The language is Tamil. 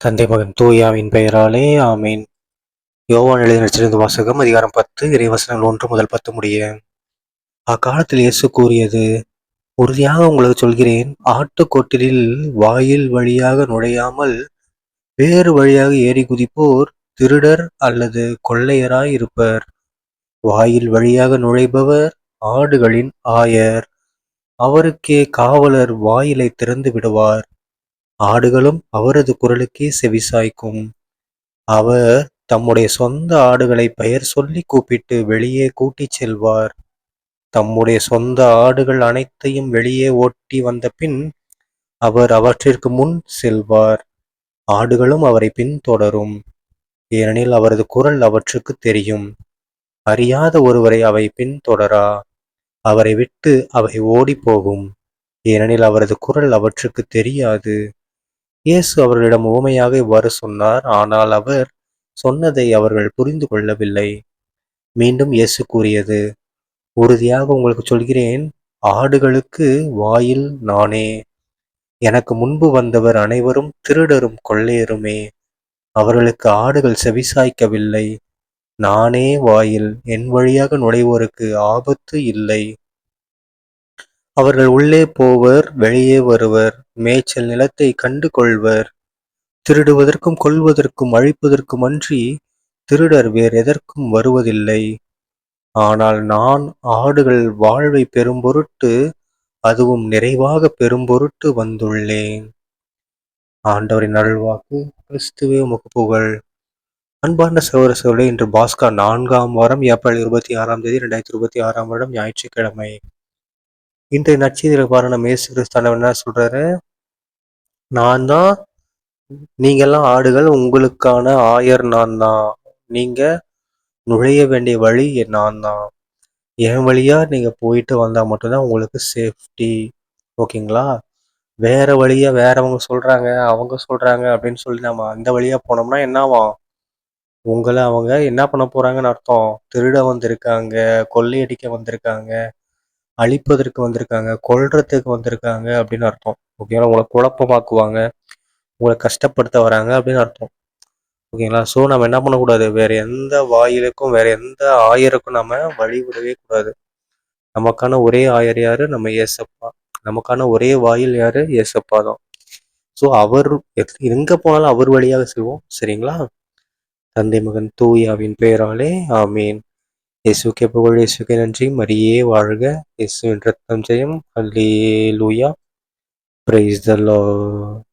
தந்தை மகன் தூயாவின் பெயராலே ஆமீன். யோவான் எழுதிய நற்செய்தி வாசகம் அதிகாரம் 10 இறைவசனங்கள் 1 முதல் 10 முடிய. அக்காலத்தில் இயேசு கூறியது, உறுதியாக உங்களுக்கு சொல்கிறேன், ஆட்டுக்கொட்டிலில் வாயில் வழியாக நுழையாமல் வேறு வழியாக ஏறி குதிப்போர் திருடர் அல்லது கொள்ளையராய் இருப்பர். வாயில் வழியாக நுழைபவர் ஆடுகளின் ஆயர். அவருக்கே காவலர் வாயிலை திறந்து விடுவார். ஆடுகளும் அவரது குரலுக்கே செவிசாய்க்கும். அவர் தம்முடைய சொந்த ஆடுகளை பெயர் சொல்லி கூப்பிட்டு வெளியே கூட்டிச் செல்வார். தம்முடைய சொந்த ஆடுகள் அனைத்தையும் வெளியே ஓட்டி வந்த பின் அவர் அவற்றிற்கு முன் செல்வார். ஆடுகளும் அவரை பின்தொடரும். ஏனெனில் அவரது குரல் அவற்றுக்கு தெரியும். அறியாத ஒருவரை அவை பின்தொடரா. அவரை விட்டு அவை ஓடிப்போகும். ஏனெனில் அவரது குரல் அவற்றுக்கு தெரியாது. இயேசு அவர்களிடம் உவமையாக இவ்வாறு சொன்னார். ஆனால் அவர் சொன்னதை அவர்கள் புரிந்து கொள்ளவில்லை. மீண்டும் இயேசு கூறியது, உறுதியாக உங்களுக்கு சொல்கிறேன், ஆடுகளுக்கு வாயில் நானே. எனக்கு முன்பு வந்தவர் அனைவரும் திருடரும் கொள்ளையருமே. அவர்களுக்கு ஆடுகள் செவிசாய்க்கவில்லை. நானே வாயில். என் வழியாக நுழைவோருக்கு ஆபத்து இல்லை. அவர்கள் உள்ளே போவர், வெளியே வருவர், மேய்ச்சல் நிலத்தை கண்டு கொள்வர். திருடுவதற்கும் கொல்வதற்கும் அழிப்பதற்கும் அன்றி திருடர் வேறெதற்கும் வருவதில்லை. ஆனால் நான் ஆடுகள் வாழ்வை பெறும்பொருட்டு, அதுவும் நிறைவாக பெறும்பொருட்டு வந்துள்ளேன். ஆண்டவரின் அருள்வாக்கு. கிறிஸ்துவே உமக்கு புகழ். அன்பார்ந்த சகோதர சகோதரர்களே, இன்று பாஸ்கா 4ஆம் வாரம் ஏப்ரல் 26ஆம் தேதி 2026ஆம் வருடம் ஞாயிற்றுக்கிழமை. இன்றைய நற்செய்தியில பாருங்க, நம்ம இயேசு கிறிஸ்து என்ன சொல்றாரு, நான் தான், நீங்கெல்லாம் ஆடுகள், உங்களுக்கான ஆயர் நான் தான். நீங்க நுழைய வேண்டிய வழி நான் தான். என் வழியா நீங்க போயிட்டு வந்தா மட்டும்தான் உங்களுக்கு சேஃப்டி. ஓகேங்களா? வேற வழியா வேறவங்க சொல்றாங்க, அவங்க சொல்றாங்க அப்படின்னு சொல்லி நம்ம அந்த வழியா போனோம்னா என்னவாம்? உங்களை அவங்க என்ன பண்ண போறாங்கன்னு அர்த்தம்? திருட வந்திருக்காங்க, கொள்ளையடிக்க வந்திருக்காங்க, அழிப்பதற்கு வந்திருக்காங்க, கொல்றதுக்கு வந்திருக்காங்க அப்படின்னு அர்த்தம். ஓகேங்களா? உங்களை குழப்பமாக்குவாங்க, உங்களை கஷ்டப்படுத்த வராங்க அப்படின்னு அர்த்தம். ஓகேங்களா? ஸோ நம்ம என்ன பண்ணக்கூடாது, வேற எந்த வாயிலுக்கும் வேற எந்த ஆயருக்கும் நம்ம வழிவிடவே கூடாது. நமக்கான ஒரே ஆயர் யாரு? நம்ம ஏசப்பா. நமக்கான ஒரே வாயில் யாரு? ஏசப்பா தான். ஸோ அவர் எங்க போனாலும் அவர் வழியாக செல்வோம். சரிங்களா? தந்தை மகன் தூயாவின் பெயராலே ஆமீன். இயேசுக்கே புகழ், இயேசுக்கே நன்றி, மரியே வாழ்க, இயேசுவின் ரத்தம் ஜெயம். அல்லேலூயா. Praise the Lord.